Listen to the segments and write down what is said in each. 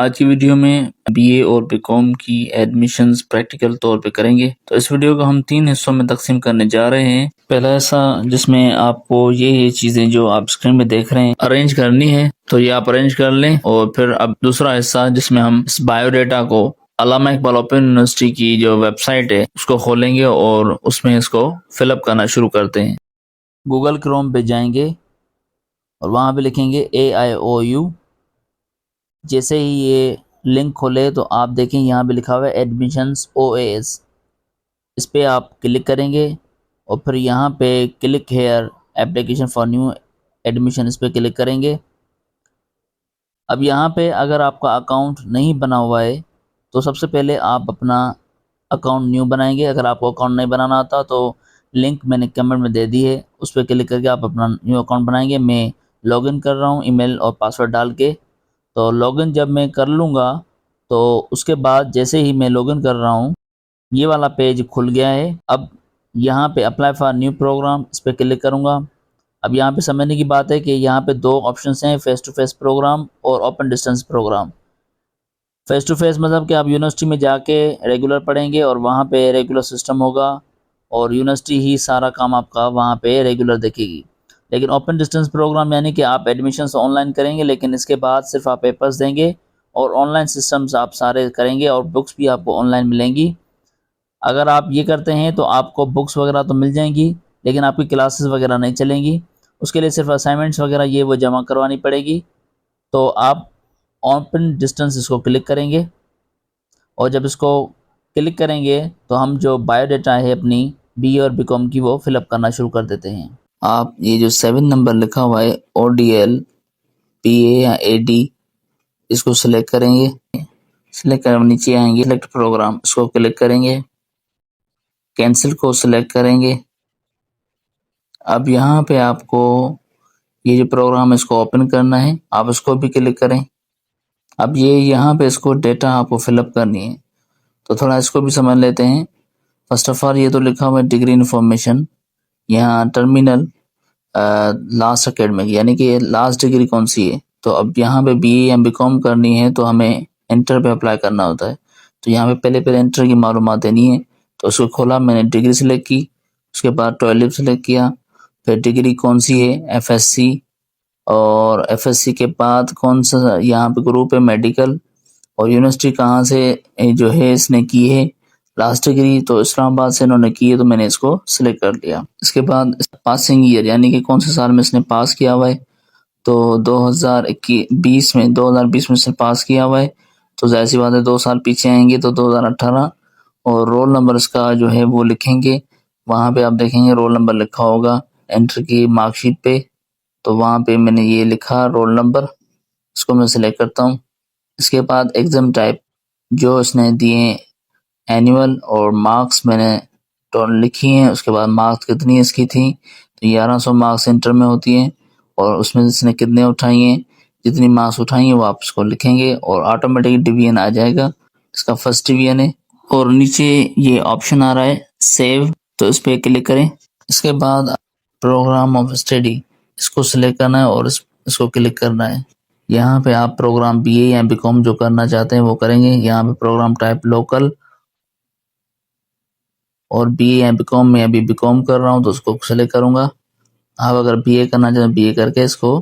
आज की वीडियो में बीए और बीकॉम की एडमिशन्स प्रैक्टिकल तौर पे करेंगे। तो इस वीडियो को हम 3 हिस्सों में तकसीम करने जा रहे हैं। पहला हिस्सा जिसमें आपको ये चीजें जो आप स्क्रीन में देख रहे हैं अरेंज करनी है, तो ये आप अरेंज कर लें। और फिर अब दूसरा हिस्सा जिसमें हम इस बायोडाटा को अल्लामा इकबाल ओपन यूनिवर्सिटी की जो वेबसाइट है उसको खोलेंगे और उसमें इसको फिलअप करना शुरू करते हैं। गूगल क्रोम पे जाएंगे और वहाँ पे लिखेंगे AIOU। जैसे ही ये लिंक खोले तो आप देखें यहाँ पे लिखा हुआ है एडमिशन्स OAS। इस पे आप क्लिक करेंगे और फिर यहाँ पे click here application for new admission, इस पे क्लिक करेंगे। अब यहाँ पे अगर आपका अकाउंट नहीं बना हुआ है तो सबसे पहले आप अपना अकाउंट न्यू बनाएंगे। अगर आपको अकाउंट नहीं बनाना आता तो लिंक मैंने कमेंट में दे दी है, उस पर क्लिक करके आप अपना न्यू अकाउंट बनाएंगे। मैं लॉगिन कर रहा हूँ ईमेल और पासवर्ड डाल के। तो लॉगिन जब मैं कर लूँगा तो उसके बाद जैसे ही मैं लॉगिन कर रहा हूँ ये वाला पेज खुल गया है। अब यहाँ पे अप्लाई फॉर न्यू प्रोग्राम, इस पर क्लिक करूँगा। अब यहाँ पे समझने की बात है कि यहाँ पे 2 ऑप्शंस हैं, फेस टू फेस प्रोग्राम और open distance programme. Face to face मतलब कि आप यूनिवर्सिटी में जाके रेगुलर पढ़ेंगे और वहाँ पे रेगुलर सिस्टम होगा और यूनिवर्सिटी ही सारा काम आपका वहाँ पे रेगुलर देखेगी। लेकिन ओपन डिस्टेंस प्रोग्राम यानी कि आप एडमिशन्स ऑनलाइन करेंगे, लेकिन इसके बाद सिर्फ आप पेपर्स देंगे और ऑनलाइन सिस्टम्स आप सारे करेंगे और बुक्स भी आपको ऑनलाइन मिलेंगी। अगर आप ये करते हैं तो आपको बुक्स वगैरह तो मिल जाएंगी लेकिन आपकी क्लासेस वगैरह नहीं चलेंगी। उसके लिए सिर्फ असाइनमेंट्स वगैरह ये वो जमा करवानी पड़ेगी। तो आप ओपन डिस्टेंस इसको क्लिक करेंगे और जब इसको क्लिक करेंगे तो हम जो बायोडाटा है अपनी बी और बीकॉम की वो फिलअप करना शुरू कर देते हैं। आप ये जो 7 नंबर लिखा हुआ है ODL PA या AD, इसको सिलेक्ट करेंगे। सिलेक्ट कर नीचे आएंगे, सिलेक्ट प्रोग्राम, इसको क्लिक करेंगे। कैंसिल को सिलेक्ट करेंगे। अब यहाँ पे आपको ये जो प्रोग्राम है इसको ओपन करना है, आप इसको भी क्लिक करें। अब ये यहाँ पे इसको डेटा आपको फिलअप करनी है, तो थोड़ा इसको भी समझ लेते हैं। फर्स्ट ऑफ ऑल ये तो लिखा हुआ है डिग्री इन्फॉर्मेशन, यहाँ टर्मिनल लास्ट एकेडमिक यानी कि लास्ट डिग्री कौन सी है। तो अब यहाँ पे BA या बीकॉम करनी है तो हमें एंटर पे अप्लाई करना होता है। तो यहाँ पे पहले एंटर की मालूमात देनी है। तो उसको खोला, मैंने डिग्री सिलेक्ट की, उसके बाद 12 सिलेक्ट किया, फिर डिग्री कौन सी है FSC, और FSC के बाद कौन सा यहाँ पे ग्रुप है मेडिकल, और यूनिवर्सिटी कहाँ से जो है इसने की है लास्ट डिग्री, तो इस्लामाबाद से इन्होंने की है तो मैंने इसको सिलेक्ट कर लिया। इसके बाद पासिंग ईयर यानी कि कौन से साल में इसने पास किया हुआ है, तो 2020 में इसने पास किया हुआ है। तो जाहिर सी बात है 2 साल पीछे आएंगे तो 2018, और रोल नंबर इसका जो है वो लिखेंगे। वहाँ पे आप देखेंगे रोल नंबर लिखा होगा एंटर की मार्कशीट पे, तो वहाँ पे मैंने ये लिखा रोल नंबर, इसको मैं सिलेक्ट करता हूँ। इसके बाद एग्जाम टाइप जो इसने दिए एनुअल, और मार्क्स मैंने टोटल लिखी हैं। उसके बाद मार्क्स कितनी इसकी थी, तो 1100 मार्क्स इंटर में होती हैं और उसमें इसने कितने उठाई हैं, जितनी मार्क्स उठाई हैं वो आप इसको लिखेंगे और ऑटोमेटिक डिवीजन आ जाएगा। इसका फर्स्ट डिवीजन है और नीचे ये ऑप्शन आ रहा है सेव, तो इस पर क्लिक करें। इसके बाद प्रोग्राम ऑफ स्टडी इसको सिलेक्ट करना है और इसको क्लिक करना है। यहाँ पे आप प्रोग्राम BA या बीकॉम जो करना चाहते हैं वो करेंगे। यहाँ पे प्रोग्राम टाइप लोकल, और BA या बीकॉम में अभी बीकॉम कर रहा हूँ तो उसको सेलेक्ट करूंगा। आप अगर BA करना चाहते हैं BA करके इसको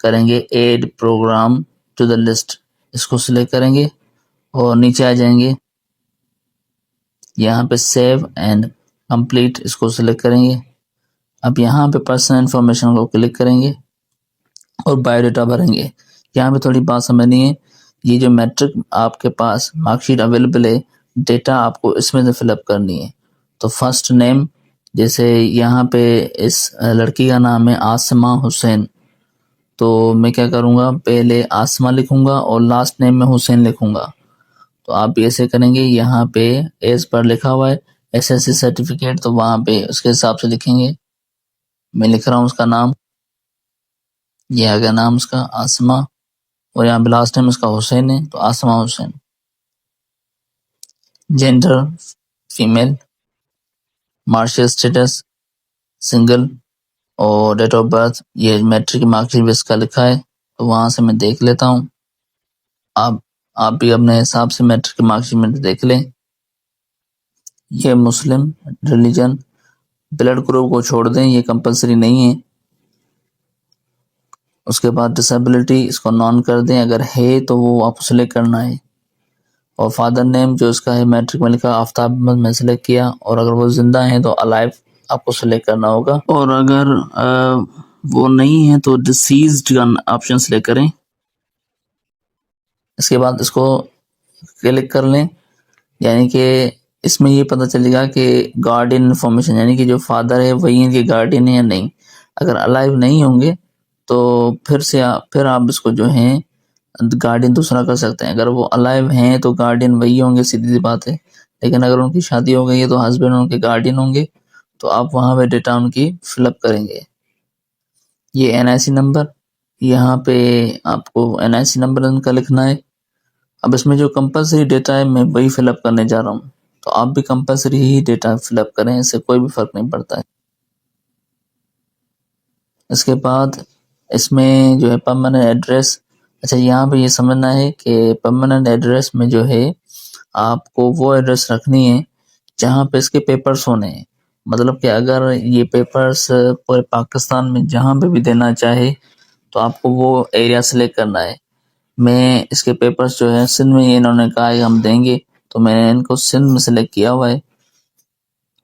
करेंगे add program to the list, इसको सिलेक्ट करेंगे और नीचे आ जाएंगे। यहाँ पे सेव एंड कंप्लीट, इसको सिलेक्ट करेंगे। अब यहाँ पे पर्सनल इन्फॉर्मेशन को क्लिक करेंगे और बायोडाटा भरेंगे। यहाँ पे थोड़ी बात समझनी है, ये जो मैट्रिक आपके पास मार्कशीट अवेलेबल है, डेटा आपको इसमें से फिलअप करनी है। तो फर्स्ट नेम, जैसे यहाँ पे इस लड़की का नाम है आसमा हुसैन, तो मैं क्या करूँगा पहले आसमा लिखूंगा और लास्ट नेम में हुसैन लिखूंगा। तो आप भी ऐसे करेंगे। यहाँ पे एज पर लिखा हुआ है SSC सर्टिफिकेट, तो वहाँ पे उसके हिसाब से लिखेंगे। मैं लिख रहा हूँ उसका नाम, ये आ गया नाम उसका आसमा, और यहाँ पे लास्ट टाइम उसका हुसैन है तो Asma Hussain. Gender female, marital status single, और डेट ऑफ बर्थ ये मैट्रिक मार्कशीट भी इसका लिखा है तो वहां से मैं देख लेता हूँ। अब आप भी अपने हिसाब से मैट्रिक की मार्कशीट में देख लें। ये मुस्लिम, रिलीजन, ब्लड ग्रुप को छोड़ दें, ये कंपलसरी नहीं है। उसके बाद डिसेबिलिटी इसको नॉन कर दें, अगर है तो वो आपको सेलेक्ट करना है। और फादर नेम जो इसका है मैट्रिक में लिखा आफ्ताब अहमद में सेलेक्ट किया, और अगर वो जिंदा है तो अलाइव आपको सेलेक्ट करना होगा, और अगर वो नहीं है तो डिसीज्ड का ऑप्शन सेलेक्ट करें। इसके बाद इसको क्लिक कर लें, यानी कि इसमें ये पता चलेगा कि गार्डियन इन्फॉर्मेशन, यानी कि जो फादर है वही इनके गार्डियन है या नहीं। अगर अलाइव नहीं होंगे तो फिर आप इसको जो है गार्डियन दूसरा कर सकते हैं। अगर वो अलाइव हैं तो गार्डियन वही होंगे, सीधी सी बात है। लेकिन अगर उनकी शादी हो गई है तो हस्बैंड उनके गार्डियन होंगे, तो आप वहाँ पे डेटा उनकी फिलअप करेंगे। ये एनआईसी नंबर, यहाँ पे आपको एनआईसी नंबर इनका लिखना है। अब इसमें जो कंपलसरी डेटा है मैं वही फिलअप करने जा रहा हूँ, तो आप भी कंपलसरी ही डेटा फिलअप करें, इससे कोई भी फर्क नहीं पड़ता है। इसके बाद इसमें जो है परमानेंट एड्रेस, अच्छा यहाँ पे ये समझना है कि परमानेंट एड्रेस में जो है आपको वो एड्रेस रखनी है जहाँ पे इसके पेपर्स होने हैं। मतलब कि अगर ये पेपर्स पूरे पाकिस्तान में जहाँ पे भी देना चाहे तो आपको वो एरिया सेलेक्ट करना है। मैं इसके पेपर्स जो है सिंध में, इन्होंने कहा है हम देंगे, तो मैंने इनको सिंध में सेलेक्ट किया हुआ है।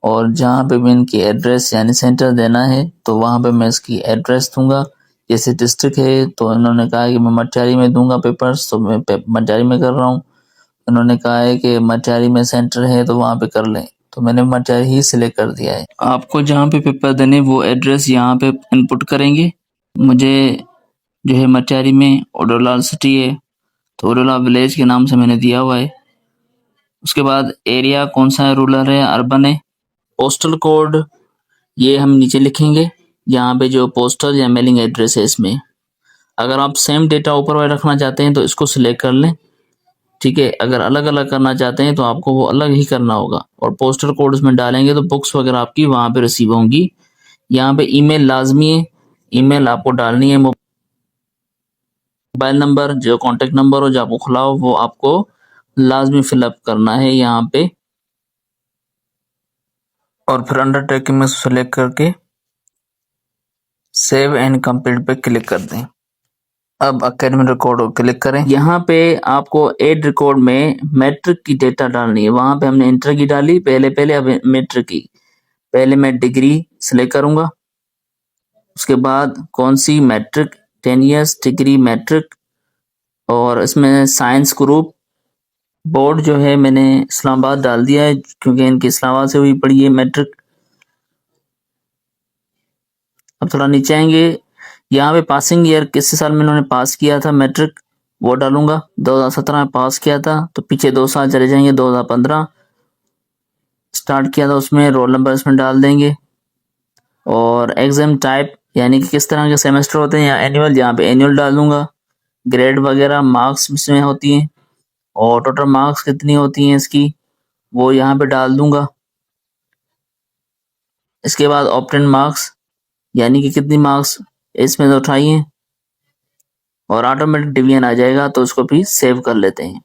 और जहाँ पे भी इनकी एड्रेस यानी सेंटर देना है तो वहाँ पे मैं इसकी एड्रेस दूंगा। जैसे डिस्ट्रिक्ट है तो इन्होंने कहा है कि मैं मटियारी में दूंगा पेपर्स, तो मैं मटियारी में कर रहा हूँ। इन्होंने कहा है कि मटियारी में सेंटर है तो वहाँ पे कर लें, तो मैंने मटियारी ही सिलेक्ट कर दिया है। आपको जहाँ पे पेपर देने वो एड्रेस यहाँ पे इनपुट करेंगे। मुझे जो है मटियारी में ओडोलाल सिटी है तो ओडोला विलेज के नाम से मैंने दिया हुआ है। उसके बाद एरिया कौन सा है, रूरल है अर्बन है। पोस्टल कोड ये हम नीचे लिखेंगे, यहाँ पे जो पोस्टल या मेलिंग एड्रेस है इसमें। अगर आप सेम डेटा ऊपर वाले रखना चाहते हैं तो इसको सिलेक्ट कर लें, ठीक है। अगर अलग अलग करना चाहते हैं तो आपको वो अलग ही करना होगा। और पोस्टल कोड उसमें डालेंगे तो बुक्स वगैरह आपकी वहाँ पे रिसीव होंगी। यहाँ पे ईमेल लाजमी है, ईमेल आपको डालनी है। मोबाइल नंबर जो कॉन्टेक्ट नंबर हो जो आपको खुला हो वो आपको लाजमी फिलअप करना है यहाँ पे। और फिर अंडरटेकिंग में सेलेक्ट करके सेव एंड कंप्लीट पे क्लिक कर दें। अब एकेडमिक रिकॉर्ड को क्लिक करें। यहाँ पे आपको एड रिकॉर्ड में मैट्रिक की डेटा डालनी है। वहां पे हमने इंटर की डाली पहले, अब मैट्रिक की। पहले मैं डिग्री सिलेक्ट करूंगा, उसके बाद कौन सी मैट्रिक, 10 ईयर्स डिग्री मैट्रिक, और इसमें साइंस ग्रुप। बोर्ड जो है मैंने इस्लामाबाद डाल दिया है क्योंकि इनकी इस्लामाबाद से हुई पड़ी है मैट्रिक। अब थोड़ा नीचे आएंगे, यहाँ पे पासिंग ईयर किस साल में इन्होंने पास किया था मैट्रिक वो डालूंगा। 2017 में पास किया था तो पीछे 2 साल चले जाएंगे, 2015 स्टार्ट किया था, उसमें रोल नंबर इसमें डाल देंगे। और एग्जाम टाइप यानी कि किस तरह के सेमेस्टर होते हैं या एनुअल, यहाँ पे एनुअल डाल दूंगा। ग्रेड वगैरह मार्क्स इसमें होती हैं और टोटल मार्क्स कितनी होती हैं इसकी वो यहाँ पे डाल दूंगा। इसके बाद ऑप्टेन मार्क्स यानी कि कितनी मार्क्स इसमें तो उठाई हैं, और ऑटोमेटिक डिवीजन आ जाएगा तो उसको भी सेव कर लेते हैं।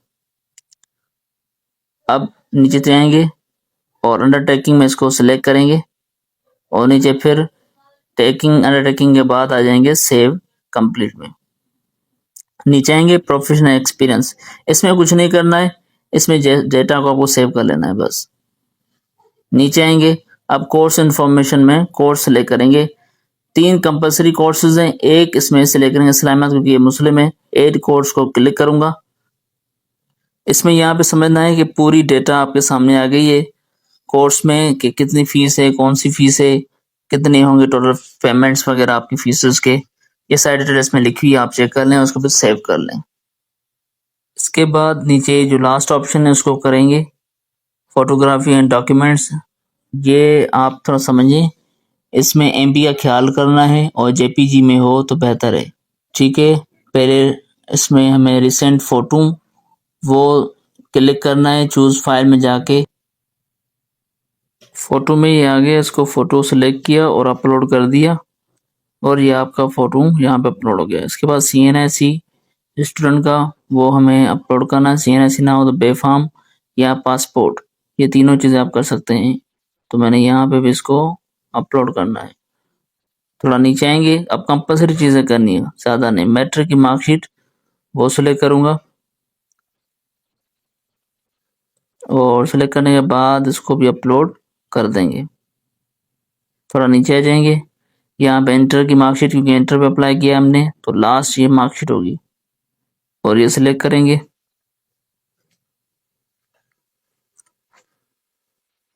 अब नीचे जाएंगे और अंडरटेकिंग में इसको सिलेक्ट करेंगे और नीचे फिर टेकिंग अंडरटेकिंग के बाद आ जाएंगे सेव कंप्लीट में। नीचे आएंगे प्रोफेशनल एक्सपीरियंस, इसमें कुछ नहीं करना है, इसमें डेटा को आपको सेव कर लेना है बस। नीचे आएंगे, अब कोर्स इन्फॉर्मेशन में कोर्स सिलेक्ट करेंगे। 3 कंपलसरी कोर्सेज हैं, एक इसमें सिलेक्ट करेंगे इस्लामिया क्योंकि ये मुस्लिम है। एड कोर्स को क्लिक करूंगा। इसमें यहाँ पे समझना है कि पूरी डेटा आपके सामने आ गई है कोर्स में कि कितनी फीस है, कौन सी फीस है, कितने होंगे टोटल पेमेंट्स वगैरह आपकी फीसेस के, ये सारी डिटेल इसमें लिखी हुई आप चेक कर लें, उसको फिर सेव कर लें। इसके बाद नीचे जो लास्ट ऑप्शन है उसको करेंगे फोटोग्राफी एंड डॉक्यूमेंट्स। ये आप थोड़ा समझिए, इसमें एमबी का ख्याल करना है और जेपीजी में हो तो बेहतर है, ठीक है। पहले इसमें हमें रिसेंट फोटो वो क्लिक करना है, चूज फाइल में जाके फोटो में ये आ गया, इसको फोटो सेलेक्ट किया और अपलोड कर दिया और ये आपका फोटो यहाँ पे अपलोड हो गया। इसके बाद CNIC स्टूडेंट का वो हमें अपलोड करना है, CNSC ना हो तो बेफाम या पासपोर्ट, ये तीनों चीज़ें आप कर सकते हैं। तो मैंने यहाँ पे भी इसको अपलोड करना है। थोड़ा नीचे आएंगे, अब कंपलसरी चीज़ें करनी है, ज़्यादा नहीं। मैट्रिक की मार्कशीट वो सिलेक्ट करूँगा और सिलेक्ट करने के बाद इसको भी अपलोड कर देंगे। थोड़ा नीचे आ जाएंगे, यहाँ पे इंटर की मार्कशीट, क्योंकि इंटर पे अप्लाई किया हमने तो लास्ट ये मार्कशीट होगी और ये सिलेक्ट करेंगे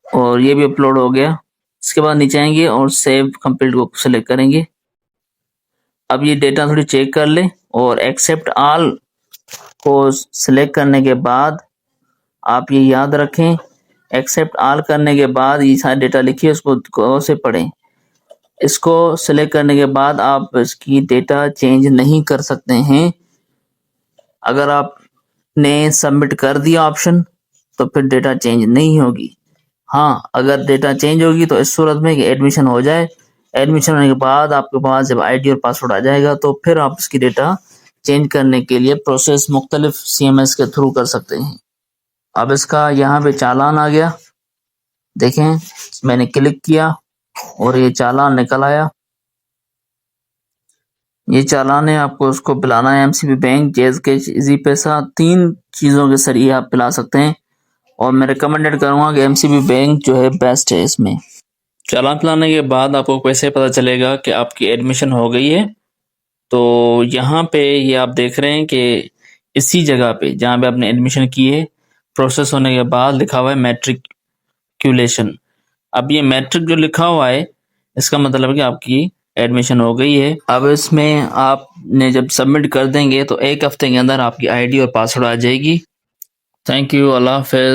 और ये भी अपलोड हो गया। इसके बाद नीचे आएंगे और सेव कंप्लीट को सिलेक्ट करेंगे। अब ये डेटा थोड़ी चेक कर ले और एक्सेप्ट ऑल को सिलेक्ट करने के बाद आप ये याद रखें, एक्सेप्ट ऑल करने के बाद ये सारे डेटा लिखिए, उसको गौर से पढ़ें। इसको सिलेक्ट करने के बाद आप इसकी डेटा चेंज नहीं कर सकते हैं। अगर आपने सबमिट कर दिया ऑप्शन तो फिर डेटा चेंज नहीं होगी। हाँ, अगर डेटा चेंज होगी तो इस सूरत में कि एडमिशन हो जाए, एडमिशन होने के बाद आपके पास जब आईडी और पासवर्ड आ जाएगा तो फिर आप इसकी डेटा चेंज करने के लिए प्रोसेस मुख्तलिफ CMS के थ्रू कर सकते हैं। अब इसका यहाँ पे चालान आ गया, देखें मैंने क्लिक किया और ये चालान निकल आया। ये चालान है, आपको उसको पिलाना है MCB bank, jazz cash, easy पैसा, 3 चीज़ों के जरिए आप पिला सकते हैं और मैं रिकमेंडेड करूँगा कि MCB बैंक जो है बेस्ट है इसमें। चालान पिलाने के बाद आपको कैसे पता चलेगा कि आपकी एडमिशन हो गई है? तो यहाँ पे ये आप देख रहे हैं कि इसी जगह पे जहाँ पे आपने एडमिशन की है, प्रोसेस होने के बाद लिखा हुआ है मैट्रिकुलेशन। अब ये मैट्रिक जो लिखा हुआ है इसका मतलब है कि आपकी एडमिशन हो गई है। अब इसमें आपने जब सबमिट कर देंगे तो 1 हफ्ते के अंदर आपकी आईडी और पासवर्ड आ जाएगी। थैंक यू, अल्लाह हाफ़िज़।